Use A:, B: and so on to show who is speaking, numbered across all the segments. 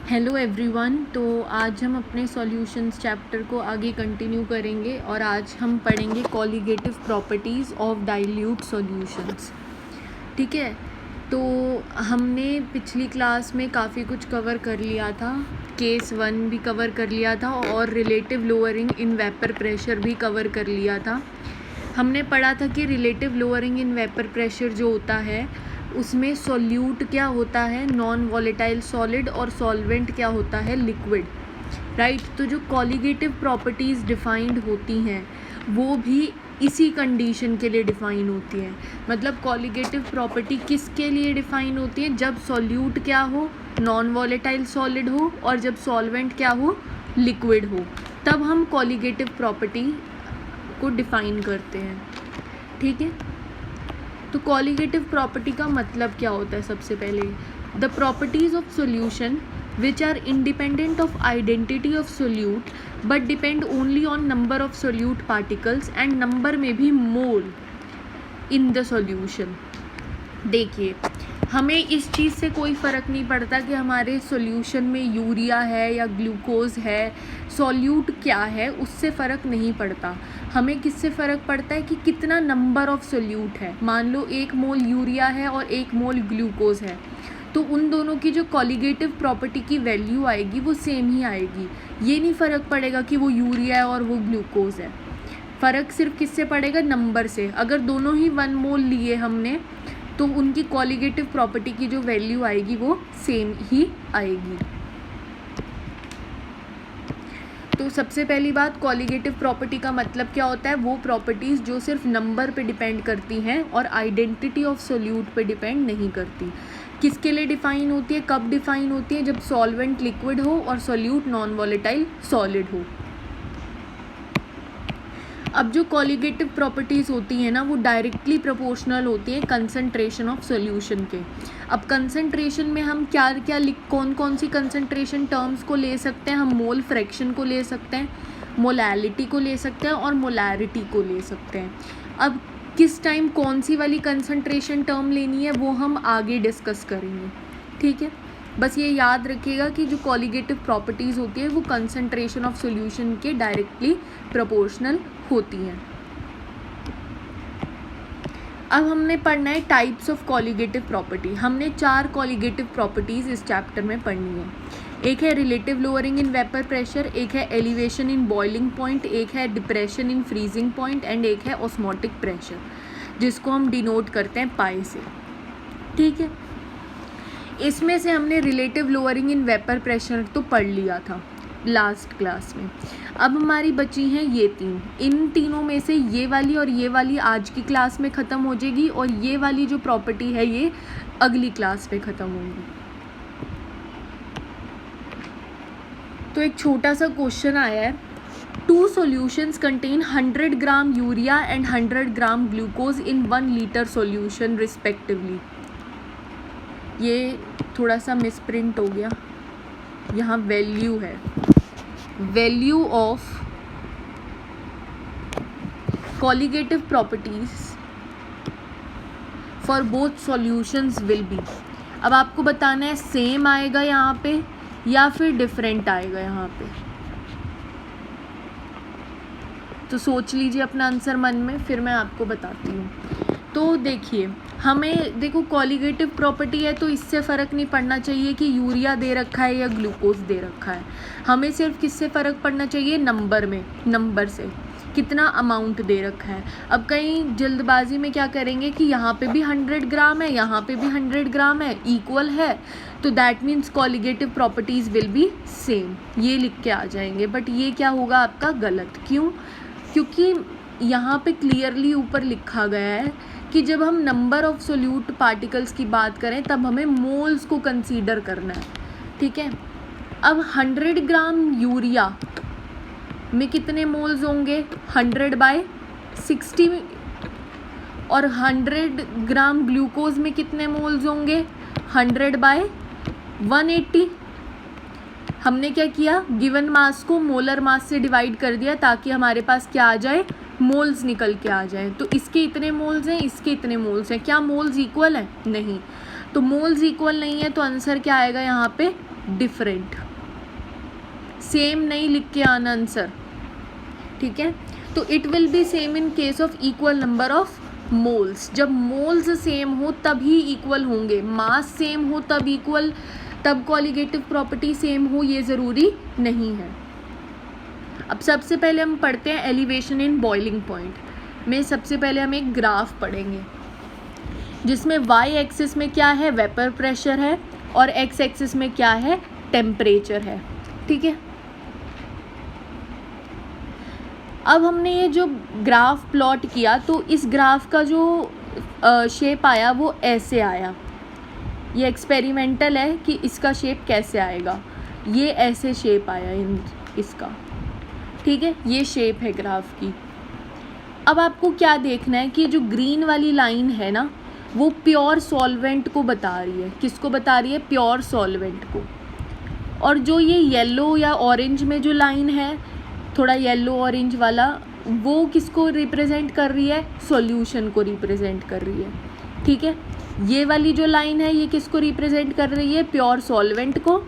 A: Hello everyone. तो आज हम अपने सॉल्यूशंस चैप्टर को आगे कंटिन्यू करेंगे और आज हम पढ़ेंगे colligative properties of dilute solutions. ठीक है, तो हमने पिछली क्लास में काफ़ी कुछ कवर कर लिया था। केस 1 भी कवर कर लिया था और relative lowering in vapour pressure भी कवर कर लिया था। हमने पढ़ा था कि relative lowering in vapour pressure जो होता है उसमें सॉल्यूट क्या होता है, नॉन वॉलेटाइल सॉलिड, और सॉल्वेंट क्या होता है, लिक्विड। राइट। तो जो कॉलिगेटिव प्रॉपर्टीज़ डिफाइंड होती हैं वो भी इसी कंडीशन के लिए डिफ़ाइन होती हैं। मतलब कॉलिगेटिव प्रॉपर्टी किसके लिए डिफ़ाइन होती है? जब सॉल्यूट क्या हो, नॉन वॉलेटाइल सॉलिड हो, और जब सॉल्वेंट क्या हो, लिक्विड हो, तब हम कॉलिगेटिव प्रॉपर्टी को डिफ़ाइन करते हैं। ठीक है, तो कॉलिगेटिव प्रॉपर्टी का मतलब क्या होता है? सबसे पहले the properties of solution which are independent of identity of solute but depend only on number of solute particles and number में भी मोल इन द सॉल्यूशन। देखिए, हमें इस चीज़ से कोई फ़र्क नहीं पड़ता कि हमारे सॉल्यूशन में यूरिया है या ग्लूकोज है, सॉल्यूट क्या है, उससे फ़र्क नहीं पड़ता। हमें किससे फ़र्क पड़ता है कि कितना नंबर ऑफ सॉल्यूट है। मान लो 1 मोल यूरिया है और 1 मोल ग्लूकोज है, तो उन दोनों की जो कॉलिगेटिव प्रॉपर्टी की वैल्यू आएगी वो सेम ही आएगी। ये नहीं फ़र्क पड़ेगा कि वो यूरिया है और वो ग्लूकोज है। फ़र्क सिर्फ किससे पड़ेगा? नंबर से। अगर दोनों ही 1 मोल लिए हमने तो उनकी कॉलिगेटिव प्रॉपर्टी की जो वैल्यू आएगी वो सेम ही आएगी। तो सबसे पहली बात, कॉलिगेटिव प्रॉपर्टी का मतलब क्या होता है? वो प्रॉपर्टीज़ जो सिर्फ नंबर पे डिपेंड करती हैं और आइडेंटिटी ऑफ सोल्यूट पे डिपेंड नहीं करती। किसके लिए डिफ़ाइन होती है, कब डिफ़ाइन होती है? जब सॉल्वेंट लिक्विड हो और सोल्यूट नॉन वॉलेटाइल सॉलिड हो। अब जो कॉलिगेटिव प्रॉपर्टीज़ होती हैं ना, वो डायरेक्टली प्रोपोर्शनल होती हैं कंसंट्रेशन ऑफ सॉल्यूशन के। अब कंसंट्रेशन में हम क्या क्या कौन सी कंसंट्रेशन टर्म्स को ले सकते हैं? हम मोल फ्रैक्शन को ले सकते हैं, मोलैलिटी को ले सकते हैं और मोलैरिटी को ले सकते हैं। अब किस टाइम कौन सी वाली कंसंट्रेशन टर्म लेनी है वो हम आगे डिस्कस करेंगे। ठीक है, बस ये याद रखिएगा कि जो कॉलिगेटिव प्रॉपर्टीज़ होती है वो कंसंट्रेशन ऑफ सॉल्यूशन के डायरेक्टली प्रोपोर्शनल होती हैं। अब हमने पढ़ना है टाइप्स ऑफ कॉलिगेटिव प्रॉपर्टी। हमने 4 कॉलिगेटिव प्रॉपर्टीज़ इस चैप्टर में पढ़नी है। एक है relative lowering in vapour pressure, एक है एलिवेशन इन बॉइलिंग पॉइंट, एक है depression in freezing point and एक है ऑस्मोटिक प्रेशर, जिसको हम डिनोट करते हैं पाई से। ठीक है, इसमें से हमने relative lowering in vapour pressure तो पढ़ लिया था लास्ट क्लास में। अब हमारी बची हैं ये 3। इन तीनों में से ये वाली आज की क्लास में ख़त्म हो जाएगी और ये वाली जो प्रॉपर्टी है ये अगली क्लास में ख़त्म होगी। तो एक छोटा सा क्वेश्चन आया है, 2 solutions contain 100 gram urea and 100 gram glucose in 1 litre solution respectively. ये थोड़ा सा मिसप्रिंट हो गया, यहाँ वैल्यू है, value of colligative properties for both solutions will be. अब आपको बताना है सेम आएगा यहाँ पे या फिर डिफरेंट आएगा यहाँ पे। तो सोच लीजिए अपना आंसर मन में, फिर मैं आपको बताती हूँ। तो देखिए, हमें देखो कॉलिगेटिव प्रॉपर्टी है तो इससे फ़र्क नहीं पड़ना चाहिए कि यूरिया दे रखा है या ग्लूकोज दे रखा है। हमें सिर्फ किससे फ़र्क पड़ना चाहिए? नंबर में, नंबर से कितना अमाउंट दे रखा है। अब कहीं जल्दबाजी में क्या करेंगे कि यहाँ पे भी 100 ग्राम है, यहाँ पे भी 100 ग्राम है, इक्वल है, तो that means colligative properties will be same, ये लिख के आ जाएंगे। बट ये क्या होगा आपका? गलत। क्यों? क्योंकि यहाँ पे क्लियरली ऊपर लिखा गया है कि जब हम नंबर ऑफ सोल्यूट पार्टिकल्स की बात करें तब हमें मोल्स को कंसीडर करना है। ठीक है, अब 100 ग्राम यूरिया में कितने मोल्स होंगे? 100/60। और 100 ग्राम ग्लूकोज में कितने मोल्स होंगे? 100/180। हमने क्या किया? गिवन मास को मोलर मास से डिवाइड कर दिया ताकि हमारे पास क्या आ जाए? मोल्स निकल के आ जाए। तो इसके इतने मोल्स हैं, इसके इतने मोल्स हैं। क्या मोल्स इक्वल हैं? नहीं। तो मोल्स इक्वल नहीं है तो आंसर क्या आएगा यहाँ पे? डिफरेंट, सेम नहीं लिख के आना आंसर, ठीक है। तो it will be same in case of equal number of moles. जब मोल्स सेम हो तभी इक्वल होंगे, मास सेम हो तब इक्वल, तब कॉलीगेटिव प्रॉपर्टी सेम हो ये ज़रूरी नहीं है। अब सबसे पहले हम पढ़ते हैं एलिवेशन इन बॉइलिंग पॉइंट में। सबसे पहले हम एक ग्राफ पढ़ेंगे जिसमें वाई एक्सिस में क्या है, वेपर प्रेशर है, और एक्स एक्सिस में क्या है, टेम्परेचर है, ठीक है। अब हमने ये जो ग्राफ प्लॉट किया तो इस ग्राफ का जो शेप आया वो ऐसे आया। ये एक्सपेरिमेंटल है कि इसका शेप कैसे आएगा, ये ऐसे शेप आया इसका, ठीक है। ये शेप है ग्राफ की। अब आपको क्या देखना है कि जो ग्रीन वाली लाइन है ना वो प्योर सॉल्वेंट को बता रही है। किसको बता रही है, प्योर सॉल्वेंट को। और जो ये येलो या ऑरेंज में जो लाइन है, थोड़ा येलो ऑरेंज वाला, वो किसको रिप्रेजेंट कर रही है, सॉल्यूशन को रिप्रेजेंट कर रही है, ठीक है। ये वाली जो लाइन है ये किसको रिप्रेजेंट कर रही है, प्योर सॉल्वेंट को।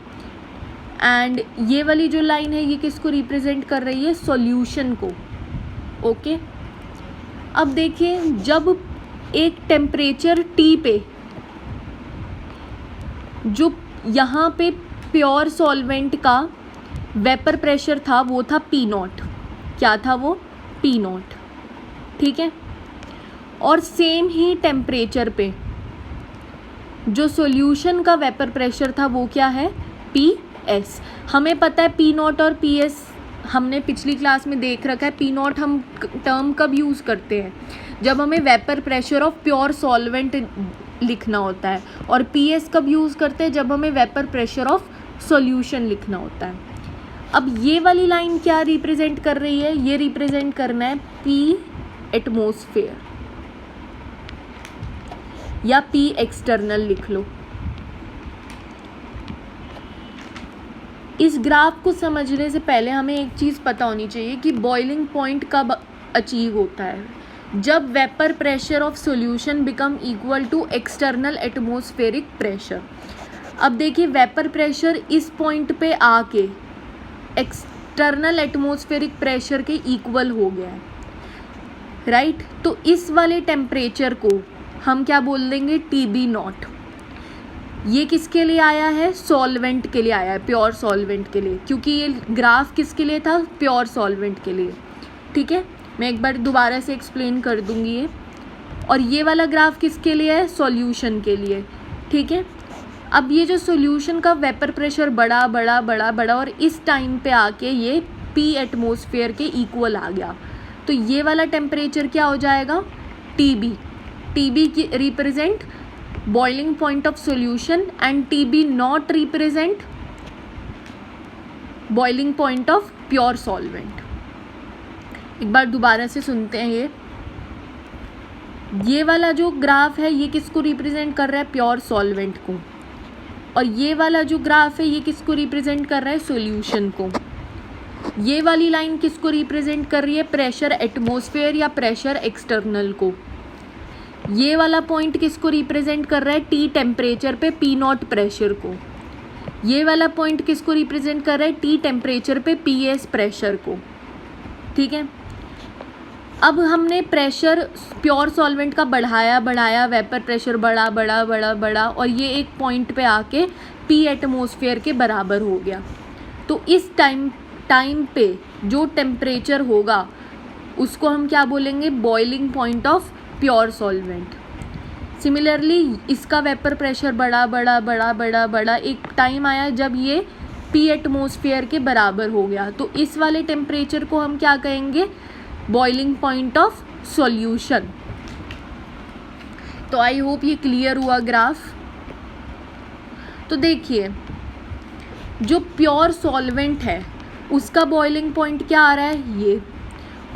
A: एंड ये वाली जो लाइन है ये किसको रिप्रेजेंट कर रही है, सॉल्यूशन को, ओके। अब देखिए जब एक टेम्परेचर T पे, जो यहाँ पे प्योर सॉल्वेंट का वेपर प्रेशर था वो था P0, क्या था वो, P0, ठीक है। और सेम ही टेम्परेचर पे जो सॉल्यूशन का वेपर प्रेशर था वो क्या है, PS। हमें पता है P0 और PS हमने पिछली क्लास में देख रखा है। P0 हम टर्म कब यूज़ करते हैं, जब हमें vapour pressure of pure solvent लिखना होता है, और PS कब यूज़ करते हैं, जब हमें वेपर प्रेशर ऑफ सॉल्यूशन लिखना होता है। अब ये वाली लाइन क्या रिप्रेजेंट कर रही है, ये रिप्रेजेंट करना है P एटमॉस्फेयर, या P एक्सटर्नल लिख लो। इस ग्राफ को समझने से पहले हमें एक चीज़ पता होनी चाहिए कि बॉइलिंग पॉइंट कब अचीव होता है, जब vapour pressure of solution become equal to external atmospheric pressure. अब देखिए वेपर प्रेशर इस पॉइंट पे आके एक्सटर्नल एटमॉस्फेरिक प्रेशर के इक्वल हो गया है, राइट। तो इस वाले टेम्परेचर को हम क्या बोल देंगे, TB0। ये किसके लिए आया है, सॉल्वेंट के लिए आया है, प्योर सॉल्वेंट के लिए, क्योंकि ये ग्राफ किसके लिए था, प्योर सॉल्वेंट के लिए, ठीक है। मैं एक बार दोबारा से एक्सप्लेन कर दूंगी ये। और ये वाला ग्राफ किसके लिए है, सॉल्यूशन के लिए, ठीक है। अब ये जो सॉल्यूशन का वेपर प्रेशर बढ़ा बढ़ा बढ़ा बढ़ा और इस टाइम पे आके ये P एटमॉस्फेयर के इक्वल आ गया, तो ये वाला टेम्परेचर क्या हो जाएगा, TB। TB की represent boiling point of solution and TB0 represent boiling point of pure solvent. एक बार दोबारा से सुनते हैं। ये वाला जो ग्राफ है ये किसको रिप्रेजेंट कर रहा है, प्योर सॉल्वेंट को, और ये वाला जो ग्राफ है ये किसको रिप्रेजेंट कर रहा है, सॉल्यूशन को। ये वाली लाइन किसको रिप्रेजेंट कर रही है, प्रेशर एटमॉस्फेयर या प्रेशर एक्सटर्नल को। ये वाला पॉइंट किसको रिप्रेजेंट कर रहा है, T टेम्परेचर पे P0 प्रेशर को। ये वाला पॉइंट किसको रिप्रेजेंट कर रहा है, T टेम्परेचर पे PS प्रेशर को, ठीक है। अब हमने प्रेशर प्योर सॉल्वेंट का बढ़ाया बढ़ाया, वेपर प्रेशर बढ़ा बढ़ा बढ़ा बढ़ा, और ये एक पॉइंट पे आके P एटमॉस्फेयर के बराबर हो गया। तो इस टाइम पे जो टेम्परेचर होगा उसको हम क्या बोलेंगे, boiling point of pure solvent. Similarly इसका वेपर प्रेशर बढ़ा बढ़ा बढ़ा बढ़ा बढ़ा, एक टाइम आया जब ये P एटमॉस्फेयर के बराबर हो गया, तो इस वाले टेम्परेचर को हम क्या कहेंगे, बॉइलिंग पॉइंट ऑफ सॉल्यूशन। तो आई होप ये क्लियर हुआ ग्राफ। तो देखिए जो प्योर सॉल्वेंट है उसका बॉइलिंग पॉइंट क्या आ रहा है, ये,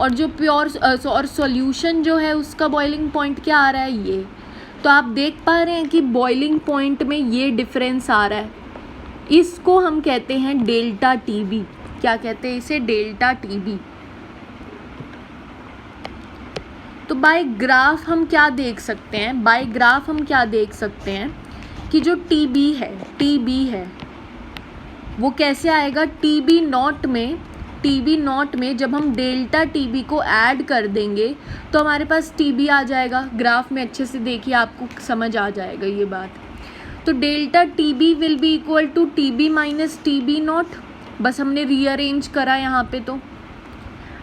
A: और जो प्योर और सॉल्यूशन जो है उसका बॉइलिंग पॉइंट क्या आ रहा है, ये। तो आप देख पा रहे हैं कि बॉइलिंग पॉइंट में ये डिफरेंस आ रहा है, इसको हम कहते हैं डेल्टा TB। क्या कहते हैं इसे, डेल्टा TB। तो बाय ग्राफ हम क्या देख सकते हैं, बाय ग्राफ हम क्या देख सकते हैं कि जो TB है वो कैसे आएगा, टीबी नॉट में जब हम डेल्टा टीबी को ऐड कर देंगे तो हमारे पास टीबी आ जाएगा। ग्राफ में अच्छे से देखिए, आपको समझ आ जाएगा ये बात। तो delta TB will be equal to TB minus TB not, बस हमने रीअरेंज करा यहाँ पे। तो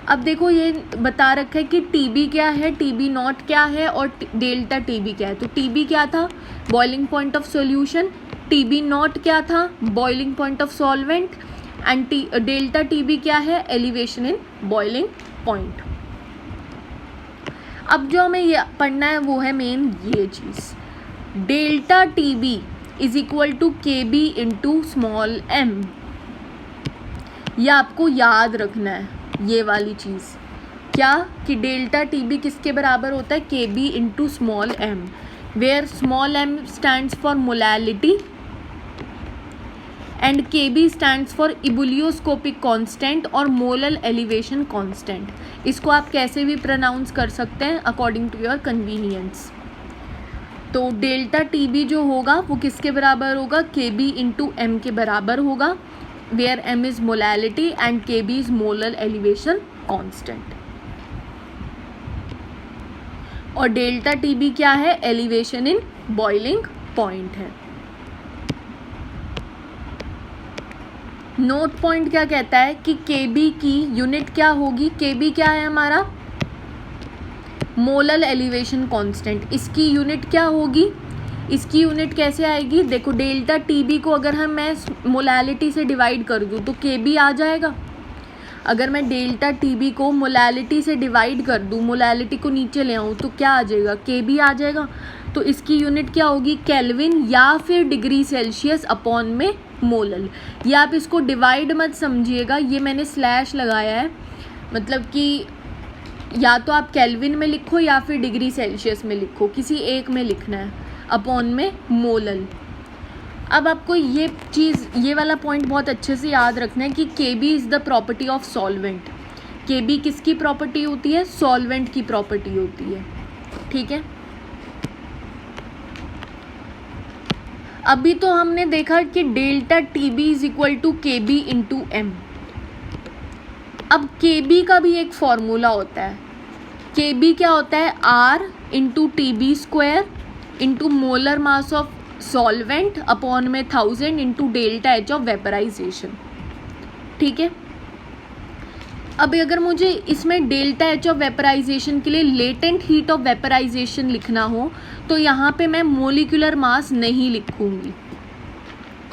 A: अब देखो ये बता रखा है कि टीबी क्या है, टीबी नॉट क्या है और डेल्टा टीबी क्या है। तो टीबी क्या था, boiling point of solution, TB naught क्या था, boiling point of solvent, and delta TB क्या है, एलिवेशन इन बॉइलिंग पॉइंट। अब जो हमें ये पढ़ना है वो है मेन ये चीज़, delta TB is equal to K B into small M. ये आपको याद रखना है ये वाली चीज़, क्या कि डेल्टा टीबी किसके बराबर होता है, K B into small M, where small M stands for molality and KB stands for ebullioscopic constant और मोलल एलिवेशन कांस्टेंट। इसको आप कैसे भी प्रोनाउंस कर सकते हैं अकॉर्डिंग टू योर कन्वीनियंस। तो डेल्टा टीबी जो होगा वो किसके बराबर होगा, KB इंटू एम के बराबर होगा, where M is molality and KB is molal elevation constant. और डेल्टा टीबी क्या है, एलिवेशन इन बॉइलिंग पॉइंट है। नोट पॉइंट क्या कहता है कि KB की यूनिट क्या होगी, KB क्या है हमारा, मोलल एलिवेशन कांस्टेंट। इसकी यूनिट क्या होगी, इसकी यूनिट कैसे आएगी, देखो डेल्टा टीबी को अगर मैं मोलैलिटी से डिवाइड कर दूँ तो KB आ जाएगा। अगर मैं डेल्टा टीबी को मोलैलिटी से डिवाइड कर दूँ, मोलैलिटी को नीचे ले आऊँ तो क्या आ जाएगा, KB आ जाएगा। तो इसकी यूनिट क्या होगी, केल्विन या फिर डिग्री सेल्सियस अपॉन में मोलल। ये आप इसको डिवाइड मत समझिएगा, ये मैंने स्लैश लगाया है, मतलब कि या तो आप केल्विन में लिखो या फिर डिग्री सेल्सियस में लिखो, किसी एक में लिखना है, अपॉन में मोलल। अब आपको ये चीज़, ये वाला पॉइंट बहुत अच्छे से याद रखना है कि KB is the property of solvent. KB किसकी प्रॉपर्टी होती है, सॉल्वेंट की प्रॉपर्टी होती है, ठीक है। अभी तो हमने देखा कि delta TB is equal to KB into M. अब KB का भी एक फॉर्मूला होता है, KB क्या होता है, R into TB square into molar mass of solvent upon में 1000 into delta H of vaporisation, ठीक है। अब अगर मुझे इसमें डेल्टा H ऑफ वेपराइजेशन के लिए लेटेंट हीट ऑफ वेपराइजेशन लिखना हो तो यहाँ पे मैं मोलिकुलर मास नहीं लिखूँगी,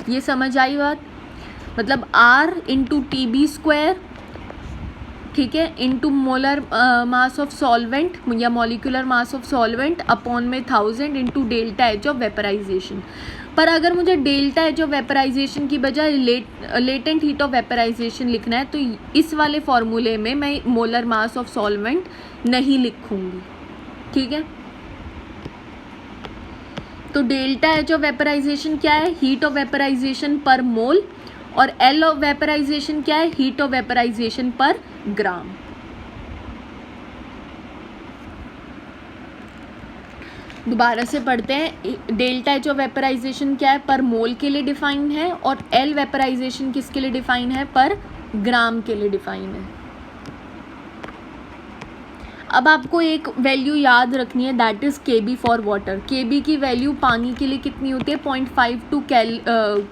A: ये समझ आई बात। मतलब R इंटू TB स्क्वायर, ठीक है, into molar mass of solvent या molecular mass of solvent upon में 1000 into delta H of vaporization. पर अगर मुझे डेल्टा H ऑफ वेपराइजेशन की बजाय लेटेंट हीट ऑफ वेपराइजेशन लिखना है तो इस वाले फॉर्मूले में मैं मोलर मास ऑफ सॉल्वेंट नहीं लिखूँगी, ठीक है। तो डेल्टा H ऑफ वेपराइजेशन क्या है, हीट ऑफ वेपराइजेशन पर मोल, और L ऑफ वेपराइजेशन क्या है, हीट ऑफ वेपराइजेशन पर ग्राम। दोबारा से पढ़ते हैं, डेल्टा H ऑफ वेपराइजेशन क्या है, पर मोल के लिए डिफाइन है, और L वेपराइजेशन किसके लिए डिफाइन है, पर ग्राम के लिए डिफाइन है। अब आपको एक वैल्यू याद रखनी है, that is KB for water. KB की वैल्यू पानी के लिए कितनी होती है, 0.52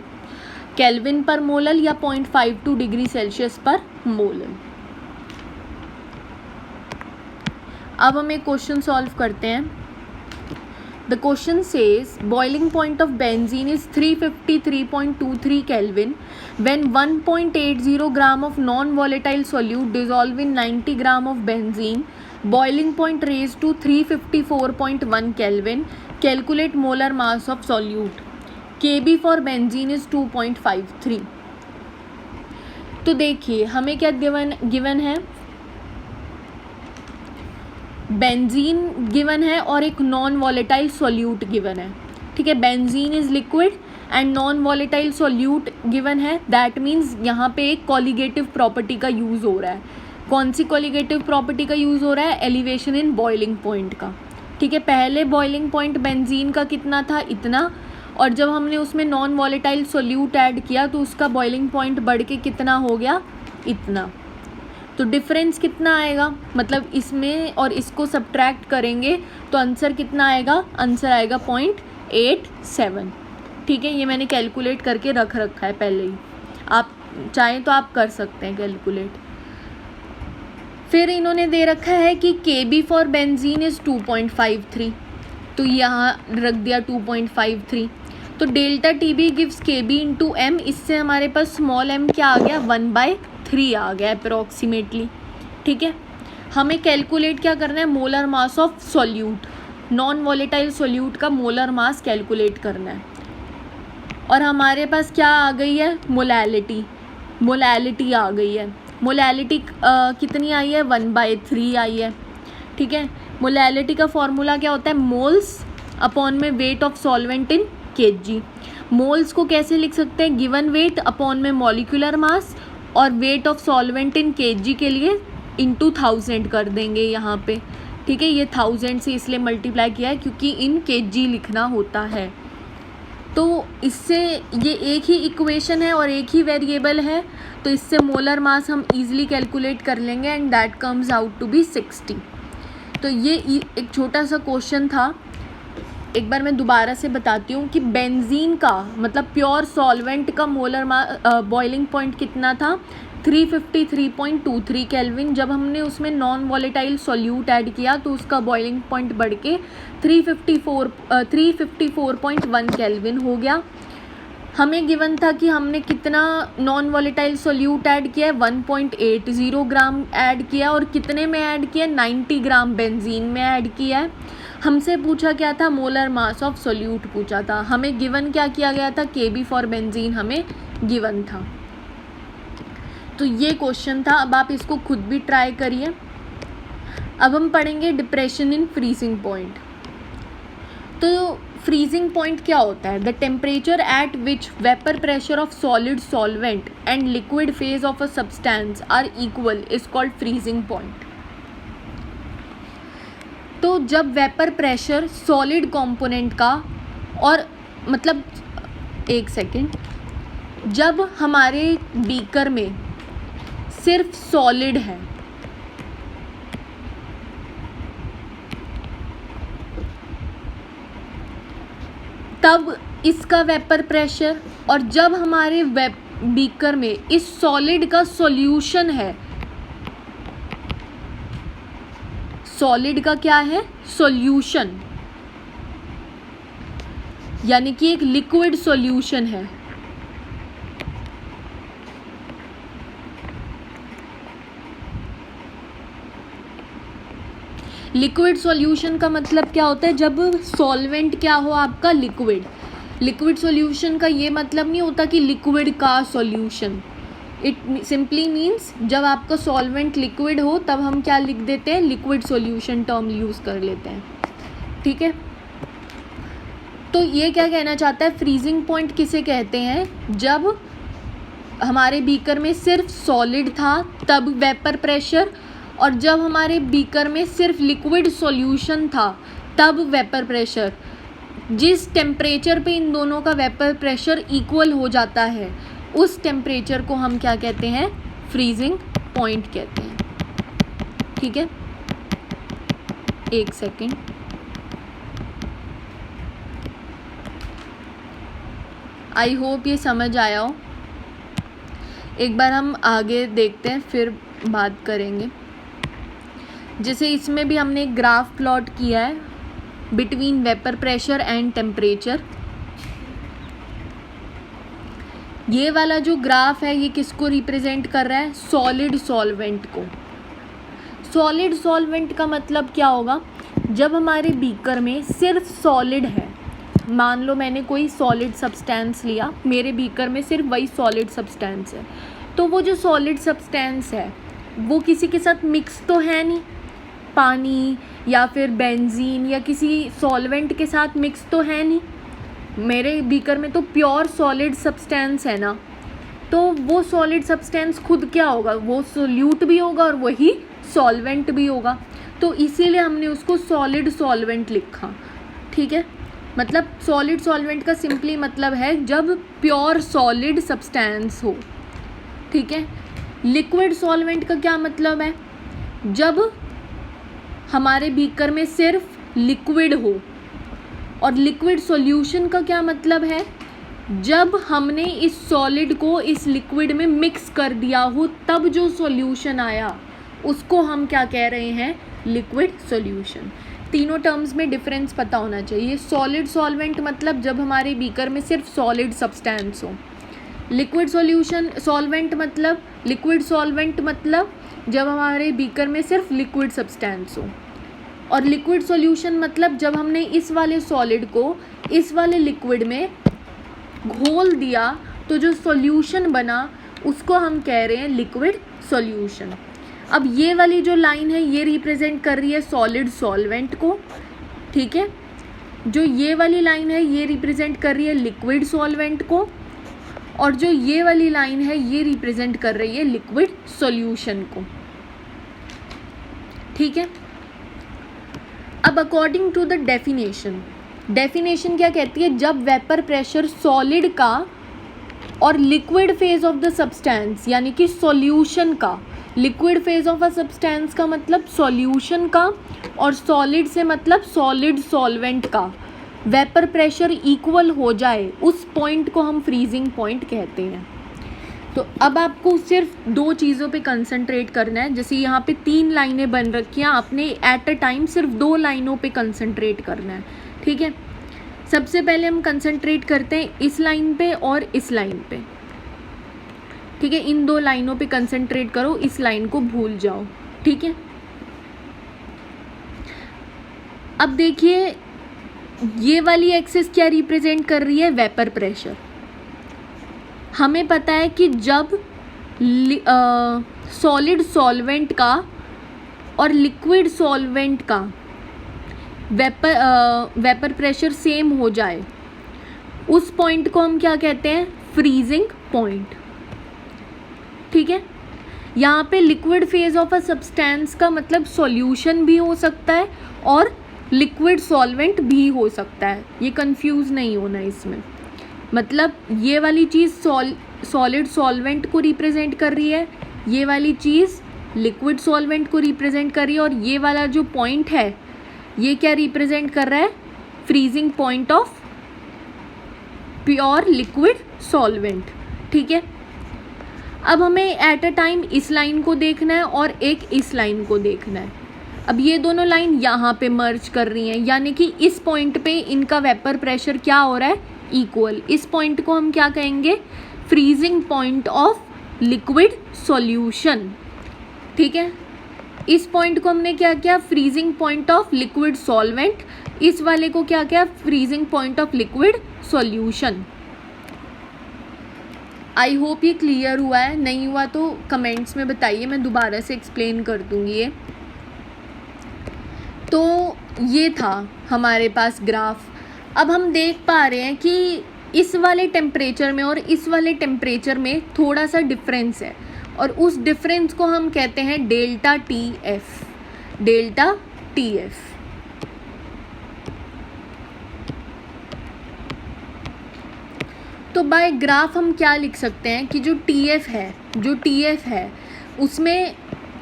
A: केल्विन पर मोलल या 0.52 डिग्री सेल्सियस पर मोलल। अब हम एक क्वेश्चन सॉल्व करते हैं। The question says boiling point of benzene is 353.23 Kelvin when 1.80 gram of non-volatile solute dissolve in 90 gram of benzene. Boiling point raised to 354.1 Kelvin. Calculate molar mass of solute. KB for benzene is 2.53. तो देखिए हमें क्या given है, benzene given है और एक non volatile solute given है, ठीक है। Benzene is liquid and non volatile solute given है, दैट मीन्स यहाँ पे एक कॉलिगेटिव प्रॉपर्टी का यूज़ हो रहा है। कौन सी कॉलिगेटिव प्रॉपर्टी का यूज़ हो रहा है, एलिवेशन इन बॉइलिंग पॉइंट का, ठीक है। पहले बॉइलिंग पॉइंट बेंजीन का कितना था, इतना, और जब हमने उसमें नॉन वॉलेटाइल सोल्यूट ऐड किया तो उसका बॉइलिंग पॉइंट बढ़ के कितना हो गया, इतना। तो डिफरेंस कितना आएगा, मतलब इसमें और इसको सब्ट्रैक्ट करेंगे तो आंसर कितना आएगा, आंसर आएगा 0.87। ठीक है, ये मैंने कैलकुलेट करके रख रखा है पहले ही, आप चाहें तो आप कर सकते हैं कैलकुलेट। फिर इन्होंने दे रखा है कि KB फॉर बेंजीन इज़ 2.53, तो यहाँ रख दिया 2.53। तो delta TB gives KB into M, इससे हमारे पास स्मॉल m क्या आ गया, 1/3 आ गया अप्रोक्सीमेटली। ठीक है, हमें कैलकुलेट क्या करना है, molar mass of solute, non volatile solute का मोलर मास कैलकुलेट करना है। और हमारे पास क्या आ गई है, मोलैलिटी आ गई है। मोलैलिटी कितनी आई है, 1/3 आई है। ठीक है, मोलैलिटी का फॉर्मूला क्या होता है, मोल्स अपॉन में weight of solvent in kg। Moles को कैसे लिख सकते हैं, गिवन वेट अपॉन में मॉलिक्यूलर मास, और weight of solvent in kg के लिए इंटू 1000 कर देंगे यहाँ पे। ठीक है, ये 1000 से इसलिए मल्टीप्लाई किया है क्योंकि इन kg लिखना होता है। तो इससे ये एक ही इक्वेशन है और एक ही वेरिएबल है, तो इससे मोलर मास हम इजीली कैलकुलेट कर लेंगे and that comes out to be 60। तो ये एक छोटा सा क्वेश्चन था, एक बार मैं दोबारा से बताती हूँ कि बेंजीन का मतलब प्योर सॉल्वेंट का मोलर बॉइलिंग पॉइंट कितना था, 353.23 केल्विन। जब हमने उसमें नॉन वॉलेटाइल सॉल्यूट ऐड किया तो उसका बॉइलिंग पॉइंट बढ़ के 354.1 केल्विन हो गया। हमें गिवन था कि हमने कितना नॉन वॉलेटाइल सॉल्यूट ऐड किया है, 1.80 ग्राम ऐड किया, और कितने में ऐड किया, 90 ग्राम बेंजीन में ऐड किया है। हमसे पूछा क्या था, मोलर मास ऑफ सॉल्यूट पूछा था। हमें गिवन क्या किया गया था, KB फॉर बेंजीन हमें गिवन था। तो ये क्वेश्चन था, अब आप इसको खुद भी ट्राई करिए। अब हम पढ़ेंगे डिप्रेशन इन फ्रीजिंग पॉइंट। तो फ्रीजिंग पॉइंट क्या होता है, the temperature at which vapour pressure of solid solvent and liquid phase of a substance are equal is called freezing point. तो जब वेपर प्रेशर सॉलिड कंपोनेंट का, और मतलब एक सेकेंड, जब हमारे बीकर में सिर्फ सॉलिड है, तब इसका वेपर प्रेशर, और जब हमारे बीकर में इस सॉलिड का सॉल्यूशन है, सॉलिड का क्या है, सॉल्यूशन, यानी कि एक लिक्विड सॉल्यूशन है। लिक्विड सॉल्यूशन का मतलब क्या होता है, जब सॉल्वेंट क्या हो आपका, लिक्विड। लिक्विड सॉल्यूशन का ये मतलब नहीं होता कि लिक्विड का सॉल्यूशन, इट सिंपली मीन्स जब आपका सॉल्वेंट लिक्विड हो तब हम क्या लिख देते हैं, लिक्विड सॉल्यूशन टर्म यूज़ कर लेते हैं। ठीक है, तो ये क्या कहना चाहता है, फ्रीजिंग पॉइंट किसे कहते हैं, जब हमारे बीकर में सिर्फ सॉलिड था तब वेपर प्रेशर, और जब हमारे बीकर में सिर्फ लिक्विड सॉल्यूशन था तब वेपर प्रेशर। जिस टेम्परेचर पे इन दोनों का वेपर प्रेशर इक्वल हो जाता है उस टेम्परेचर को हम क्या कहते हैं, फ्रीजिंग पॉइंट कहते हैं। ठीक है, एक सेकेंड, आई होप ये समझ आया हो। एक बार हम आगे देखते हैं फिर बात करेंगे। जैसे इसमें भी हमने एक ग्राफ प्लॉट किया है between vapour pressure and temperature. ये वाला जो ग्राफ है ये किसको रिप्रेजेंट कर रहा है, सॉलिड सॉल्वेंट को। सॉलिड सॉल्वेंट का मतलब क्या होगा, जब हमारे बीकर में सिर्फ सॉलिड है, मान लो मैंने कोई सॉलिड सब्सटेंस लिया, मेरे बीकर में सिर्फ वही सॉलिड सब्सटेंस है, तो वो जो सॉलिड सब्सटेंस है वो किसी के साथ मिक्स तो है नहीं, पानी या फिर बेंजीन या किसी सॉल्वेंट के साथ मिक्स तो है नहीं। मेरे बीकर में तो प्योर सॉलिड सब्सटेंस है ना, तो वो सॉलिड सब्सटेंस खुद क्या होगा, वो सोल्यूट भी होगा और वही सॉल्वेंट भी होगा, तो इसीलिए हमने उसको सॉलिड सॉल्वेंट लिखा। ठीक है, मतलब सॉलिड सॉल्वेंट का सिंपली मतलब है जब प्योर सॉलिड सब्सटेंस हो, ठीक है। लिक्विड सॉल्वेंट का क्या मतलब है, जब हमारे बीकर में सिर्फ लिक्विड हो। और लिक्विड सॉल्यूशन का क्या मतलब है, जब हमने इस सॉलिड को इस लिक्विड में मिक्स कर दिया हो तब जो सॉल्यूशन आया उसको हम क्या कह रहे हैं, लिक्विड सॉल्यूशन। तीनों टर्म्स में डिफरेंस पता होना चाहिए। सॉलिड सॉल्वेंट मतलब जब हमारे बीकर में सिर्फ सॉलिड सब्सटेंस हो। लिक्विड सॉल्यूशन सॉल्वेंट मतलब लिक्विड सॉल्वेंट मतलब जब हमारे बीकर में सिर्फ लिक्विड सब्सटेंस हो। और लिक्विड सॉल्यूशन मतलब जब हमने इस वाले सॉलिड को इस वाले लिक्विड में घोल दिया तो जो सॉल्यूशन बना उसको हम कह रहे हैं लिक्विड सॉल्यूशन। अब ये वाली जो लाइन है ये रिप्रेजेंट कर रही है सॉलिड सॉल्वेंट को, ठीक है। जो ये वाली लाइन है ये रिप्रेजेंट कर रही है लिक्विड सॉल्वेंट को, और जो ये वाली लाइन है ये रिप्रेजेंट कर रही है लिक्विड सॉल्यूशन को, ठीक है। अब अकॉर्डिंग टू द डेफिनेशन क्या कहती है, जब वेपर प्रेशर सॉलिड का और liquid phase of the substance यानी कि सॉल्यूशन का, liquid phase of a substance का मतलब सॉल्यूशन का और सॉलिड से मतलब सॉलिड सॉल्वेंट का वेपर प्रेशर इक्वल हो जाए, उस पॉइंट को हम फ्रीजिंग पॉइंट कहते हैं। तो अब आपको सिर्फ दो चीज़ों पे कंसंट्रेट करना है। जैसे यहाँ पे 3 लाइनें बन रखी हैं, आपने एट अ टाइम सिर्फ 2 लाइनों पे कंसंट्रेट करना है, ठीक है। सबसे पहले हम कंसंट्रेट करते हैं इस लाइन पे और इस लाइन पे, ठीक है। इन 2 लाइनों पे कंसंट्रेट करो, इस लाइन को भूल जाओ, ठीक है। अब देखिए ये वाली एक्सिस क्या रिप्रेजेंट कर रही है, वेपर प्रेशर। हमें पता है कि जब सॉलिड सॉल्वेंट का और लिक्विड सॉल्वेंट का वेपर प्रेशर सेम हो जाए उस पॉइंट को हम क्या कहते हैं, फ्रीजिंग पॉइंट, ठीक है। यहाँ पे liquid phase of a substance का मतलब सॉल्यूशन भी हो सकता है और लिक्विड सॉल्वेंट भी हो सकता है, ये कंफ्यूज नहीं होना इसमें। मतलब ये वाली चीज़ सॉलिड सॉल्वेंट को रिप्रेजेंट कर रही है, ये वाली चीज़ लिक्विड सॉल्वेंट को रिप्रेजेंट कर रही है, और ये वाला जो पॉइंट है ये क्या रिप्रेजेंट कर रहा है, freezing point of pure liquid solvent, ठीक है। अब हमें एट अ टाइम इस लाइन को देखना है और एक इस लाइन को देखना है। अब ये दोनों लाइन यहाँ पे मर्ज कर रही हैं, यानी कि इस पॉइंट पे इनका वेपर प्रेशर क्या हो रहा है, इक्वल। इस पॉइंट को हम क्या कहेंगे, freezing point of liquid solution, ठीक है। इस पॉइंट को हमने क्या किया, freezing point of liquid solvent. इस वाले को क्या किया, freezing point of liquid solution. I hope ये क्लियर हुआ है, नहीं हुआ तो कमेंट्स में बताइए, मैं दोबारा से एक्सप्लेन कर दूंगी ये। तो ये था हमारे पास ग्राफ। अब हम देख पा रहे हैं कि इस वाले टेम्परेचर में और इस वाले टेम्परेचर में थोड़ा सा डिफरेंस है, और उस डिफरेंस को हम कहते हैं delta T F, delta T F. तो बाय ग्राफ हम क्या लिख सकते हैं कि जो टी एफ है उसमें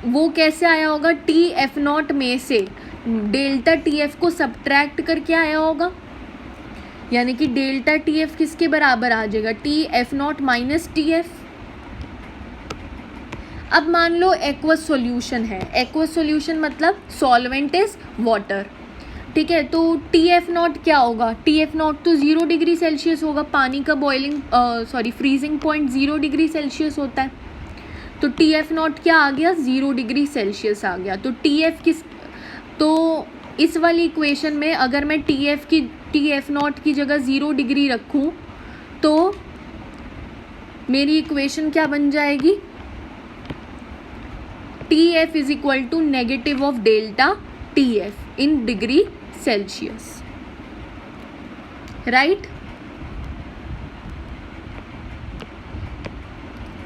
A: वो कैसे आया होगा, टी एफ नॉट में से डेल्टा टी एफ को सब्ट्रैक्ट करके आया होगा, यानी कि डेल्टा टी एफ किसके बराबर आ जाएगा, T F not minus T F. अब मान लो एक्वस सॉल्यूशन है, एक्वस सॉल्यूशन मतलब सॉल्वेंट इज वाटर, ठीक है। तो टी एफ नॉट क्या होगा, टी एफ नॉट तो 0 डिग्री सेल्सियस होगा, पानी का फ्रीजिंग पॉइंट 0 डिग्री सेल्सियस होता है। तो टी एफ नॉट क्या आ गया, 0 डिग्री सेल्सियस आ गया। तो टी एफ तो इस वाली इक्वेशन में अगर मैं टी एफ नॉट की जगह 0 डिग्री रखूं तो मेरी इक्वेशन क्या बन जाएगी, T F is equal to negative of delta T F in degree Celsius, right.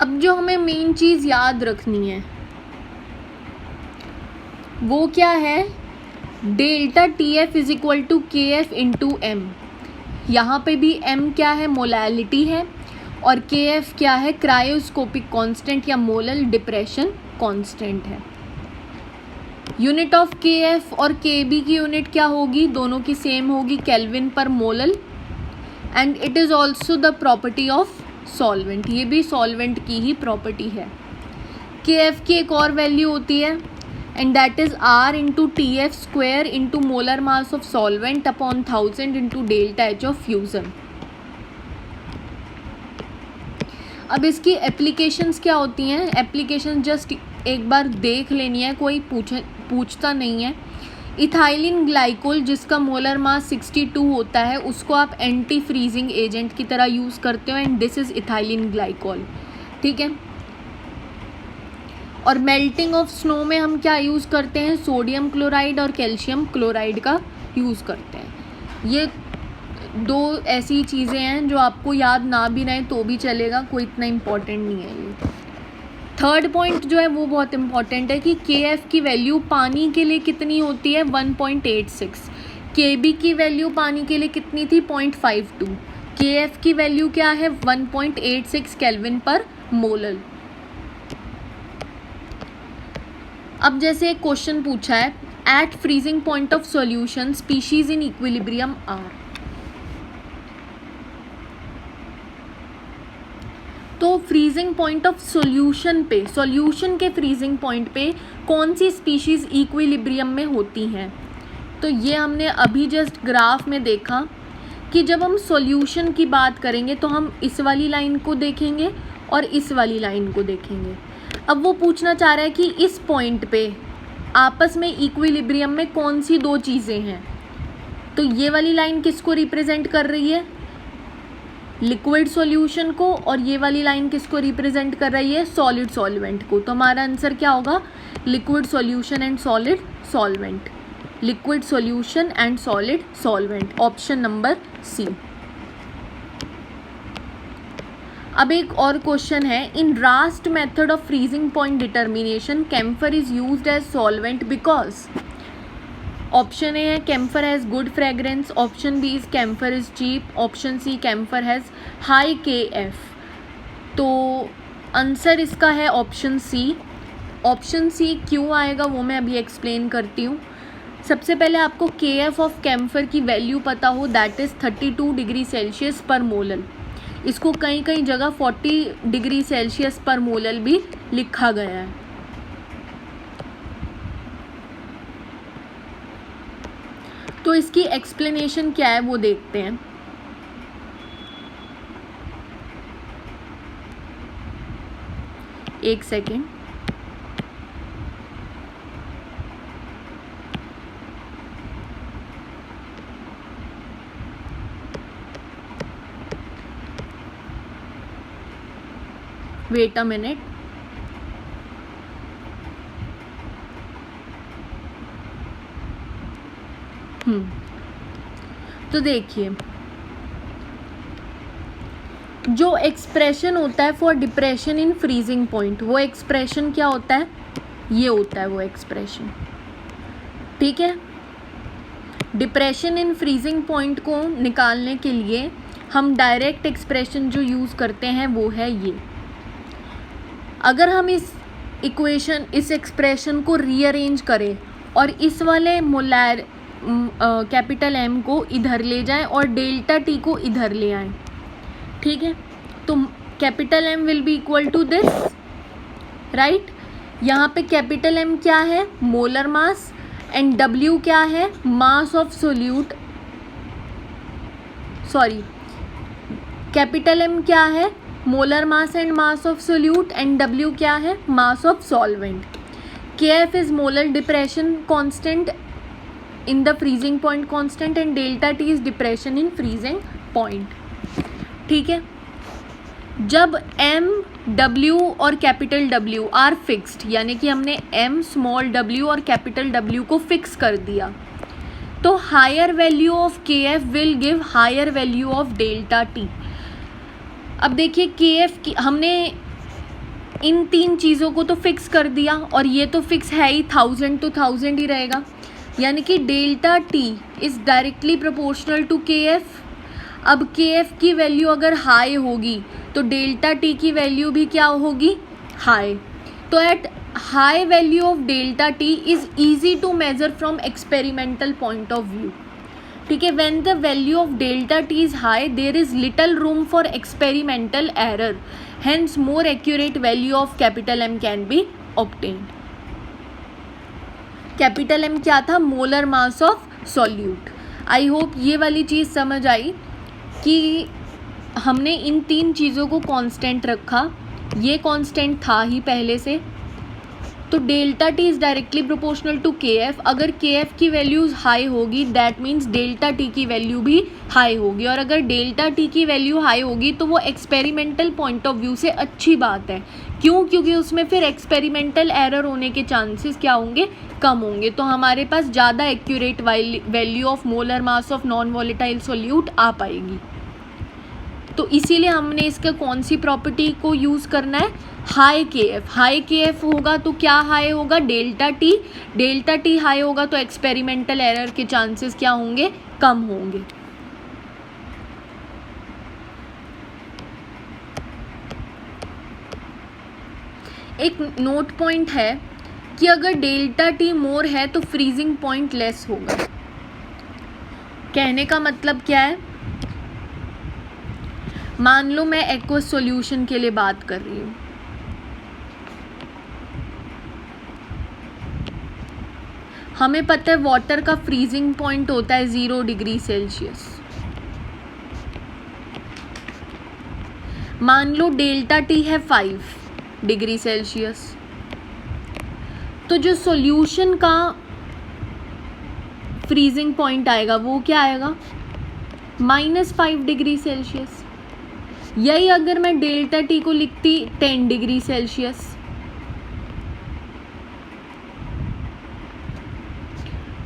A: अब जो हमें मेन चीज याद रखनी है वो क्या है, delta T F is equal to K F into M. यहाँ पे भी m क्या है, मोलैलिटी है, और kf क्या है, क्रायोस्कोपिक कांस्टेंट या मोलल डिप्रेशन कांस्टेंट है। यूनिट ऑफ kf और kb की यूनिट क्या होगी, दोनों की सेम होगी, केल्विन पर molal, and it is also the property of solvent, ये भी सॉल्वेंट की ही प्रॉपर्टी है। kf की एक और वैल्यू होती है and that is r into T F square into molar mass of solvent upon 1000 into delta H of fusion. अब इसकी एप्लीकेशंस क्या होती हैं, एप्लीकेशन जस्ट एक बार देख लेनी है, कोई पूछता नहीं है। इथाइलिन ग्लाइकोल जिसका मोलर मास 62 होता है, उसको आप एंटी फ्रीजिंग एजेंट की तरह यूज़ करते हो and this is ethylene glycol, ठीक है। और मेल्टिंग ऑफ स्नो में हम क्या यूज़ करते हैं, सोडियम क्लोराइड और कैल्शियम क्लोराइड का यूज़ करते हैं। ये दो ऐसी चीज़ें हैं जो आपको याद ना भी रहे तो भी चलेगा, कोई इतना इम्पोर्टेंट नहीं है ये। थर्ड पॉइंट जो है वो बहुत इम्पॉर्टेंट है कि KF की वैल्यू पानी के लिए कितनी होती है, 1.86। KB की वैल्यू पानी के लिए कितनी थी, 0.52। KF की वैल्यू क्या है, 1.86 केल्विन पर मोलल। अब जैसे एक क्वेश्चन पूछा है, at freezing point of solution species in equilibrium are. तो फ्रीजिंग पॉइंट ऑफ सॉल्यूशन पे, सॉल्यूशन के फ्रीजिंग पॉइंट पे कौन सी स्पीशीज इक्विलिब्रियम में होती हैं, तो ये हमने अभी जस्ट ग्राफ में देखा कि जब हम सॉल्यूशन की बात करेंगे तो हम इस वाली लाइन को देखेंगे और इस वाली लाइन को देखेंगे। अब वो पूछना चाह रहा है कि इस पॉइंट पे आपस में इक्विलिब्रियम में कौन सी दो चीज़ें हैं, तो ये वाली लाइन किसको रिप्रेजेंट कर रही है, लिक्विड सॉल्यूशन को, और ये वाली लाइन किसको रिप्रेजेंट कर रही है, सॉलिड सॉल्वेंट को। तो हमारा आंसर क्या होगा, liquid solution and solid solvent, liquid solution and solid solvent, option number C. अब एक और क्वेश्चन है, in Rast method of freezing point determination camphor is used as solvent because. Option A है camphor has good fragrance, option B is camphor is cheap, option C camphor has high KF। तो answer इसका है option C. Option C क्यों आएगा वो मैं अभी explain करती हूँ। सबसे पहले आपको KF ऑफ कैम्फर की वैल्यू पता हो, दैट इज़ 32 डिग्री सेल्सियस पर मोलल। इसको कई कई जगह 40 डिग्री सेल्सियस पर मोलल भी लिखा गया है। तो इसकी एक्सप्लेनेशन क्या है वो देखते हैं। एक सेकेंड, वेट अ मिनट। तो देखिए, जो एक्सप्रेशन होता है for depression in freezing point, वो एक्सप्रेशन क्या होता है, ये होता है वो एक्सप्रेशन, ठीक है। डिप्रेशन इन फ्रीजिंग पॉइंट को निकालने के लिए हम डायरेक्ट एक्सप्रेशन जो यूज़ करते हैं वो है ये। अगर हम इस इक्वेशन, इस एक्सप्रेशन को रीअरेंज करें और इस वाले मोलर कैपिटल M को इधर ले जाएं और डेल्टा T को इधर ले आएं, ठीक है, तो capital M will be equal to this, right. यहाँ पे कैपिटल M क्या है, मोलर मास, एंड W क्या है, mass of solute, sorry, capital M क्या है, molar mass and mass of solute, and W क्या है, मास of solvent. KF is molar depression constant in the freezing point constant and delta T is depression in freezing point, ठीक है। जब M, W और capital W are fixed, यानी कि हमने M, small w और कैपिटल W को fix कर दिया, तो higher value of KF will give higher value of delta T। अब देखिए KF की हमने इन तीन चीज़ों को तो फिक्स कर दिया और ये तो फिक्स है ही, 1000 तो 1000 ही रहेगा, यानी कि delta T is directly proportional to KF। अब के एफ की वैल्यू अगर हाई होगी तो डेल्टा टी की वैल्यू भी क्या होगी, हाई। तो at high value of delta T is easy to measure from experimental point of view. ठीक है, when the value of delta T is high there is little room for experimental error, hence more accurate value of capital M can be obtained. Capital M क्या था, molar mass of solute. I hope ये वाली चीज़ समझ आई कि हमने इन 3 चीज़ों को constant रखा, ये कांस्टेंट था ही पहले से। तो delta T is directly proportional to K F. अगर के एफ की वैल्यूज़ हाई होगी दैट मीन्स डेल्टा टी की वैल्यू भी हाई होगी, और अगर डेल्टा टी की वैल्यू हाई होगी तो वो एक्सपेरिमेंटल पॉइंट ऑफ व्यू से अच्छी बात है। क्यों? क्योंकि उसमें फिर एक्सपेरिमेंटल एरर होने के चांसेस क्या होंगे, कम होंगे। तो हमारे पास ज़्यादा accurate value of molar mass of non volatile solute आ पाएगी। तो इसीलिए हमने इसका कौन सी प्रॉपर्टी को यूज़ करना है, हाई के एफ। हाई के एफ होगा तो क्या हाई होगा, delta T. Delta T high होगा तो एक्सपेरिमेंटल एरर के चांसेस क्या होंगे, कम होंगे। एक नोट पॉइंट है कि अगर डेल्टा टी मोर है तो फ्रीजिंग पॉइंट लेस होगा। कहने का मतलब क्या है, मान लो मैं एक्वस सॉल्यूशन के लिए बात कर रही हूँ, हमें पता है वाटर का फ्रीजिंग पॉइंट होता है 0 डिग्री सेल्सियस। मान लो डेल्टा टी है 5 डिग्री सेल्सियस, तो जो सॉल्यूशन का फ्रीजिंग पॉइंट आएगा वो क्या आएगा, -5 डिग्री सेल्सियस। यही अगर मैं डेल्टा टी को लिखती 10 डिग्री सेल्सियस,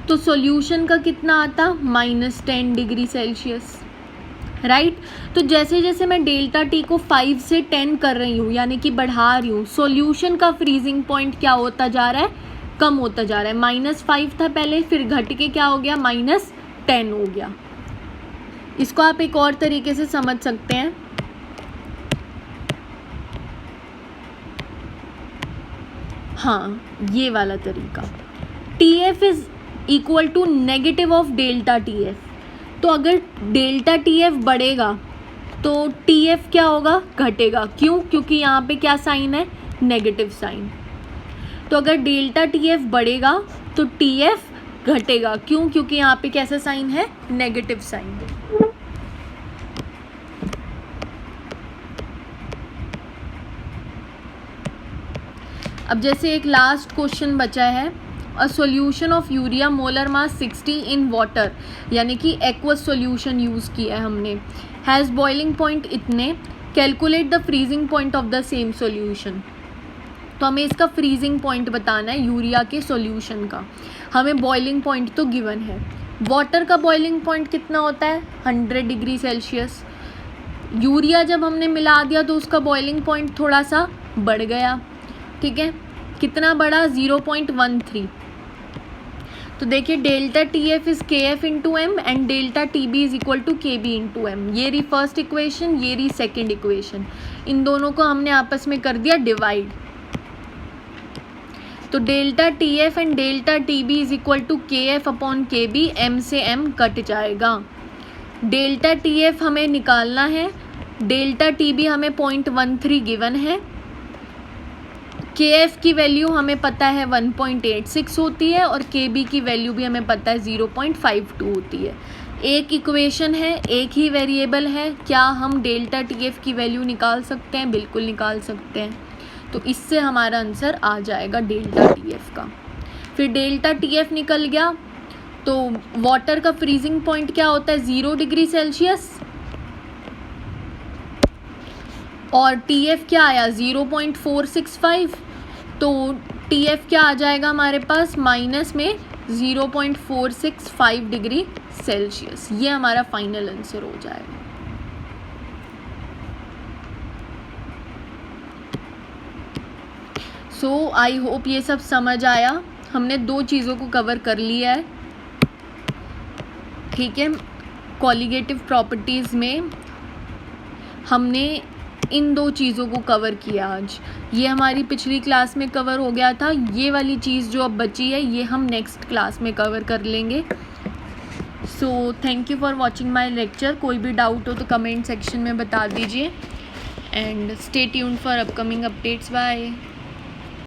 A: तो सॉल्यूशन का कितना आता, -10 डिग्री सेल्सियस, राइट। तो जैसे जैसे मैं डेल्टा टी को 5 से 10 कर रही हूँ, यानी कि बढ़ा रही हूँ, सॉल्यूशन का फ्रीजिंग पॉइंट क्या होता जा रहा है, कम होता जा रहा है। -5 था पहले, फिर घट के क्या हो गया, -10 हो गया। इसको आप एक और तरीके से समझ सकते हैं, हाँ ये वाला तरीका, T F is equal to negative of delta T F. तो अगर डेल्टा टी एफ बढ़ेगा तो टी एफ क्या होगा, घटेगा। क्यों? क्योंकि यहाँ पे क्या साइन है, नेगेटिव साइन। तो अगर डेल्टा टी एफ बढ़ेगा तो टी एफ घटेगा। क्यों? क्योंकि यहाँ पे कैसा साइन है, नेगेटिव साइन। अब जैसे एक लास्ट क्वेश्चन बचा है, a solution of urea molar mass 60 in water, यानी कि एक्वस सॉल्यूशन यूज़ किया है हमने, हैज़ बॉइलिंग पॉइंट इतने, calculate the freezing point of the same solution. तो हमें इसका फ्रीजिंग पॉइंट बताना है यूरिया के सॉल्यूशन का। हमें बॉइलिंग पॉइंट तो गिवन है, वाटर का बॉइलिंग पॉइंट कितना होता है, 100 डिग्री सेल्सियस। यूरिया जब हमने मिला दिया तो उसका बॉइलिंग पॉइंट थोड़ा सा बढ़ गया, ठीक है, कितना बढ़ा, 0.13। तो देखिए delta T F is K F into M and delta T B is equal to K B into M. ये रही फर्स्ट इक्वेशन, ये रही सेकेंड इक्वेशन। इन दोनों को हमने आपस में कर दिया डिवाइड। तो delta T F and delta T B is equal to K F upon K B, M से एम कट जाएगा। डेल्टा टी एफ हमें निकालना है, डेल्टा टी बी हमें 0.13 गिवन है, के एफ की वैल्यू हमें पता है 1.86 होती है और के बी की वैल्यू भी हमें पता है 0.52 होती है। एक इक्वेशन है, एक ही वेरिएबल है, क्या हम डेल्टा टी एफ की वैल्यू निकाल सकते हैं? बिल्कुल निकाल सकते हैं। तो इससे हमारा आंसर आ जाएगा डेल्टा टी एफ का। फिर डेल्टा टी एफ निकल गया तो वाटर का फ्रीजिंग पॉइंट क्या होता है, 0 डिग्री सेल्सियस, और टी एफ क्या आया, 0.465। तो टी एफ क्या आ जाएगा हमारे पास, माइनस में 0.465 डिग्री सेल्सियस। ये हमारा फाइनल आंसर हो जाएगा। सो आई होप ये सब समझ आया। हमने 2 चीज़ों को कवर कर लिया है, ठीक है। कॉलीगेटिव प्रॉपर्टीज़ में हमने इन 2 चीज़ों को कवर किया आज। ये हमारी पिछली क्लास में कवर हो गया था, ये वाली चीज़ जो अब बची है ये हम नेक्स्ट क्लास में कवर कर लेंगे। So thank you for watching my lecture. कोई भी डाउट हो तो कमेंट सेक्शन में बता दीजिए and stay tuned for upcoming updates. Bye.